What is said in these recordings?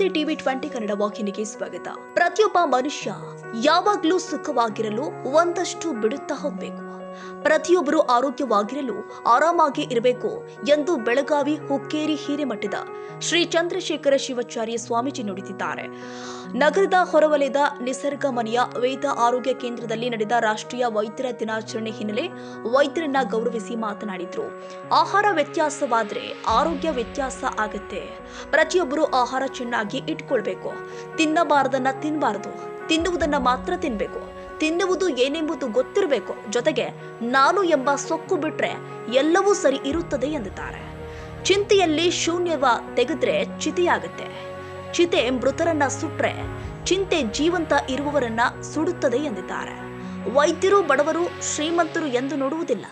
ನಮಸ್ತೆ ಟಿವಿ 20 ಕನ್ನಡ ವಾಹಿನಿಗೆ ಸ್ವಾಗತ. ಪ್ರತಿಯೊಬ್ಬ ಮನುಷ್ಯ ಯಾವಾಗಲೂ ಸುಖವಾಗಿರಲು ಒಂದಷ್ಟು ಬಿಡುತ್ತಾ ಹೋಗಬೇಕು. ಪ್ರತಿಯೊಬ್ಬರು ಆರೋಗ್ಯವಾಗಿರಲು ಆರಾಮಾಗಿ ಇರಬೇಕು ಎಂದು ಬೆಳಗಾವಿ ಹುಕ್ಕೇರಿ ಹಿರೇಮಠದ ಶ್ರೀ ಚಂದ್ರಶೇಖರ ಶಿವಾಚಾರ್ಯ ಸ್ವಾಮೀಜಿ ನುಡಿದಿದ್ದಾರೆ. ನಗರದ ಹೊರವಲಯದ ನಿಸರ್ಗ ಮನೆಯ ವೇದ ಆರೋಗ್ಯ ಕೇಂದ್ರದಲ್ಲಿ ನಡೆದ ರಾಷ್ಟ್ರೀಯ ವೈದ್ಯರ ದಿನಾಚರಣೆ ಹಿನ್ನೆಲೆ ವೈದ್ಯರನ್ನ ಗೌರವಿಸಿ ಮಾತನಾಡಿದ್ರು. ಆಹಾರ ವ್ಯತ್ಯಾಸವಾದ್ರೆ ಆರೋಗ್ಯ ವ್ಯತ್ಯಾಸ ಆಗುತ್ತೆ. ಪ್ರತಿಯೊಬ್ಬರು ಆಹಾರ ಚೆನ್ನಾಗಿ ಇಟ್ಕೊಳ್ಬೇಕು. ತಿನ್ನಬಾರದನ್ನ ತಿನ್ನಬಾರದು, ತಿನ್ನುವುದನ್ನ ಮಾತ್ರ ತಿನ್ಬೇಕು. ತಿನ್ನುವುದು ಏನೆಂಬುದು ಗೊತ್ತಿರಬೇಕು. ಜೊತೆಗೆ ನಾನು ಎಂಬ ಸೊಕ್ಕು ಬಿಟ್ರೆ ಎಲ್ಲವೂ ಸರಿ ಇರುತ್ತದೆ ಎಂದಿದ್ದಾರೆ. ಚಿಂತೆಯಲ್ಲಿ ಶೂನ್ಯವ ತೆಗೆದ್ರೆ ಚಿತೆಯಾಗುತ್ತೆ. ಚಿತೆ ಮೃತರನ್ನ ಸುಟ್ರೆ ಚಿಂತೆ ಜೀವಂತ ಇರುವವರನ್ನ ಸುಡುತ್ತದೆ ಎಂದಿದ್ದಾರೆ. ವೈದ್ಯರು ಬಡವರು ಶ್ರೀಮಂತರು ಎಂದು ನೋಡುವುದಿಲ್ಲ.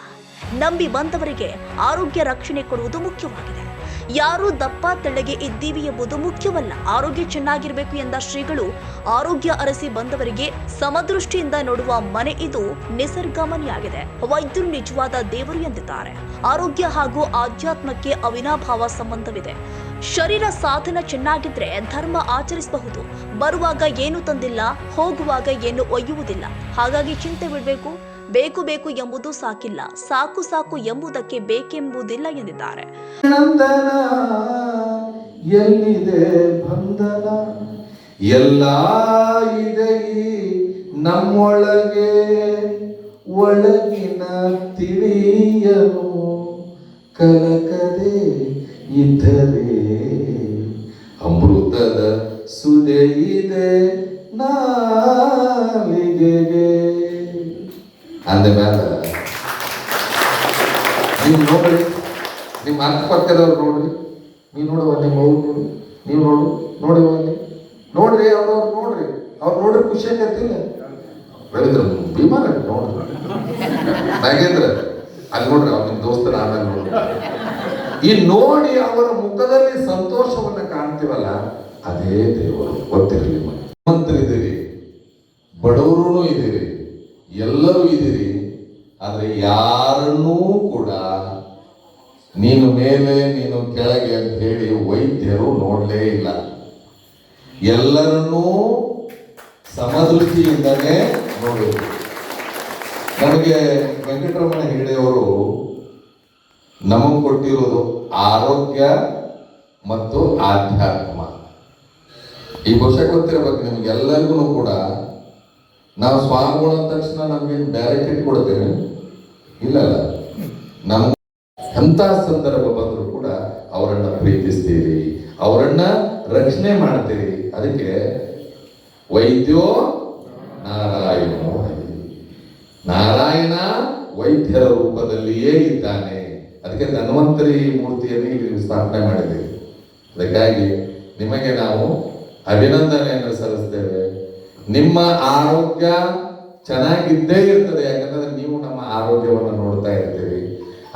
ನಂಬಿ ಬಂದವರಿಗೆ ಆರೋಗ್ಯ ರಕ್ಷಣೆ ಕೊಡುವುದು ಮುಖ್ಯವಾಗಿದೆ. ಯಾರು ದಪ್ಪ ತೆಳ್ಳಗೆ ಇದ್ದೀವಿ ಎಂಬುದು ಮುಖ್ಯವಲ್ಲ. ಆರೋಗ್ಯ ಚೆನ್ನಾಗಿರಬೇಕು ಎಂದ ಶ್ರೀಗಳು ಆರೋಗ್ಯ ಅರಸಿ ಬಂದವರಿಗೆ ಸಮದೃಷ್ಟಿಯಿಂದ ನೋಡುವ ಮನೆ ಇದು ನಿಸರ್ಗ ಮನೆಯಾಗಿದೆ. ವೈದ್ಯರು ನಿಜವಾದ ದೇವರು ಎಂದಿದ್ದಾರೆ. ಆರೋಗ್ಯ ಹಾಗೂ ಆಧ್ಯಾತ್ಮಕ್ಕೆ ಅವಿನಾಭಾವ ಸಂಬಂಧವಿದೆ. ಶರೀರ ಸಾಧನ ಚೆನ್ನಾಗಿದ್ರೆ ಧರ್ಮ ಆಚರಿಸಬಹುದು. ಬರುವಾಗ ಏನು ತಂದಿಲ್ಲ, ಹೋಗುವಾಗ ಏನು ಒಯ್ಯುವುದಿಲ್ಲ. ಹಾಗಾಗಿ ಚಿಂತೆ ಬಿಡಬೇಕು. ಬೇಕು ಬೇಕು ಎಂಬುದು ಸಾಕಿಲ್ಲ, ಸಾಕು ಸಾಕು ಎಂಬುದಕ್ಕೆ ಬೇಕೆಂಬುದಿಲ್ಲ ಎಂದಿದ್ದಾರೆ. ಎಲ್ಲಿದೆ ಬಂಧನ, ಎಲ್ಲ ಇದೆ ನಮ್ಮೊಳಗೆ, ಒಳಗಿನ ತಿಳಿಯನು ಕಲಕದೆ ಇದ್ದರೆ ಅಮೃತದ ಸುದೆ ಇದೆ ನಾಲಿಗೆಗೆ. ಅಂದ ಮೇಲೆ ನೀವು ನೋಡ್ರಿ, ನಿಮ್ಮ ಅಕ್ಕಪಕ್ಕದವ್ರು ನೋಡ್ರಿ, ನೀವು ನೋಡುವ ನಿಮ್ಮ ಅವ್ರು ನೋಡಿ, ನೀವು ನೋಡುವ ನೋಡ್ರಿ, ಅವ್ರವ್ರು ನೋಡ್ರಿ, ಅವ್ರು ನೋಡ್ರಿ ಖುಷಿ ಆಗತ್ತಿಲ್ಲ. ರವೀಂದ್ರ ಭೀಮಾನ ನೋಡ್ರಿ, ನಾಗೇಂದ್ರ ಅಲ್ಲಿ ನೋಡ್ರಿ, ಅವ್ರ ನಿಮ್ಮ ದೋಸ್ತರ ಆಮೇಲೆ ನೋಡ್ರಿ. ಈ ನೋಡಿ ಅವರ ಮುಖದಲ್ಲಿ ಸಂತೋಷವನ್ನ ಕಾಣ್ತೀವಲ್ಲ, ಅದೇ ದೇವರು. ಗೊತ್ತಿರಲಿ, ಮಂತ್ರಿದ್ದೀರಿ, ಬಡವರು ಇದ್ದೀರಿ, ಎಲ್ಲರೂ ಇದ್ದೀರಿ. ಆದ್ರೆ ಯಾರನ್ನೂ ಕೂಡ ನೀನು ಮೇಲೆ ನೀನು ಕೆಳಗೆ ಅಂತ ಹೇಳಿ ವೈದ್ಯರು ನೋಡಲೇ ಇಲ್ಲ. ಎಲ್ಲರನ್ನೂ ಸಮದೃಷ್ಟಿಯಿಂದಲೇ ನೋಡಿದ್ರು. ನಮಗೆ ವೆಂಕಟರಮಣ ಹೆಗಡೆಯವರು ನಮಗೆ ಕೊಟ್ಟಿರೋದು ಆರೋಗ್ಯ ಮತ್ತು ಆಧ್ಯಾತ್ಮ. ಈ ವರ್ಷ ಗೊತ್ತಿರಬೇಕು ನಿಮ್ಗೆಲ್ಲರಿಗೂ ಕೂಡ. ನಾವು ಸ್ವಾಮಿಗಳು ಅಂದ ತಕ್ಷಣ ನಮ್ಗೆ ಡೈರೆಕ್ಟ್ ಕೊಡ್ತೇವೆ ಇಲ್ಲಲ್ಲ. ನಮ್ ಎಂಥ ಸಂದರ್ಭ ಬಂದರೂ ಕೂಡ ಅವರನ್ನ ಪ್ರೀತಿಸ್ತೀರಿ, ಅವರನ್ನ ರಕ್ಷಣೆ ಮಾಡ್ತೀರಿ. ಅದಕ್ಕೆ ವೈದ್ಯೋ ನಾರಾಯಣೋ, ನಾರಾಯಣ ವೈದ್ಯರ ರೂಪದಲ್ಲಿಯೇ ಇದ್ದಾನೆ. ಅದಕ್ಕೆ ಧನ್ವಂತರಿ ಮೂರ್ತಿಯನ್ನು ಇಲ್ಲಿ ಸ್ಥಾಪನೆ ಮಾಡಿದ್ದೀವಿ. ಅದಕ್ಕಾಗಿ ನಿಮಗೆ ನಾವು ಅಭಿನಂದನೆಯನ್ನು ಸಲ್ಲಿಸ್ತೇವೆ. ನಿಮ್ಮ ಆರೋಗ್ಯ ಚೆನ್ನಾಗಿದ್ದೇ ಇರ್ತದೆ, ಯಾಕಂದ್ರೆ ನೀವು ನಮ್ಮ ಆರೋಗ್ಯವನ್ನು ನೋಡ್ತಾ ಇರ್ತೀರಿ.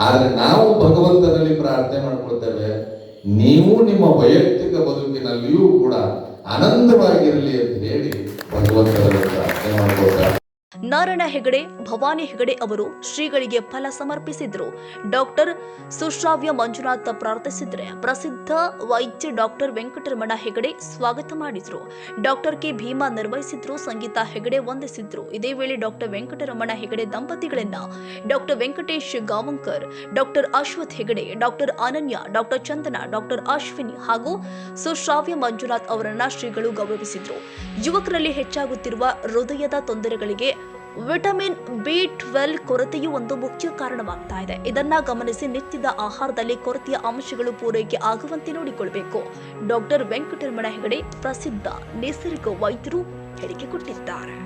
ಆದ್ರೆ ನಾವು ಭಗವಂತನಲ್ಲಿ ಪ್ರಾರ್ಥನೆ ಮಾಡ್ಕೊಳ್ತೇವೆ, ನೀವು ನಿಮ್ಮ ವೈಯಕ್ತಿಕ ಬದುಕಿನಲ್ಲಿಯೂ ಕೂಡ ಆನಂದವಾಗಿರಲಿ ಅಂತ ಹೇಳಿ ಭಗವಂತನಲ್ಲಿ ಪ್ರಾರ್ಥನೆ ಮಾಡ್ಕೊಳ್ತಾರೆ. ನಾರಾಯಣ ಹೆಗಡೆ, ಭವಾನಿ ಹೆಗಡೆ ಅವರು ಶ್ರೀಗಳಿಗೆ ಫಲ ಸಮರ್ಪಿಸಿದ್ರು. ಡಾಕ್ಟರ್ ಸುಶ್ರಾವ್ಯ ಮಂಜುನಾಥ್ ಪ್ರಾರ್ಥಿಸಿದ್ರೆ ಪ್ರಸಿದ್ಧ ವೈದ್ಯ ಡಾಕ್ಟರ್ ವೆಂಕಟರಮಣ ಹೆಗಡೆ ಸ್ವಾಗತ ಮಾಡಿದ್ರು. ಡಾಕ್ಟರ್ ಕೆ ಭೀಮಾ ನಿರ್ವಹಿಸಿದ್ರು. ಸಂಗೀತ ಹೆಗಡೆ ವಂದಿಸಿದ್ರು. ಇದೇ ವೇಳೆ ಡಾಕ್ಟರ್ ವೆಂಕಟರಮಣ ಹೆಗಡೆ ದಂಪತಿಗಳನ್ನ doctor Venkatesh Gaonkar, doctor Ashwath Hegde, doctor Ananya, doctor Chandana, doctor Ashwini ಹಾಗೂ ಸುಶ್ರಾವ್ಯ ಮಂಜುನಾಥ್ ಅವರನ್ನ ಶ್ರೀಗಳು ಗೌರವಿಸಿದ್ರು. ಯುವಕರಲ್ಲಿ ಹೆಚ್ಚಾಗುತ್ತಿರುವ ಹೃದಯದ ತೊಂದರೆಗಳಿಗೆ ವಿಟಮಿನ್ B12 ಕೊರತೆಯು ಒಂದು ಮುಖ್ಯ ಕಾರಣವಾಗ್ತಾ ಇದೆ. ಇದನ್ನ ಗಮನಿಸಿ ನಿತ್ಯದ ಆಹಾರದಲ್ಲಿ ಕೊರತೆಯ ಅಂಶಗಳು ಪೂರೈಕೆ ಆಗುವಂತೆ ನೋಡಿಕೊಳ್ಳಬೇಕು. ಡಾಕ್ಟರ್ ವೆಂಕಟರಮಣ ಹೆಗಡೆ ಪ್ರಸಿದ್ಧ ನಿಸರ್ಗ ವೈದ್ಯರು ಹೇಳಿಕೆ ಕೊಟ್ಟಿದ್ದಾರೆ.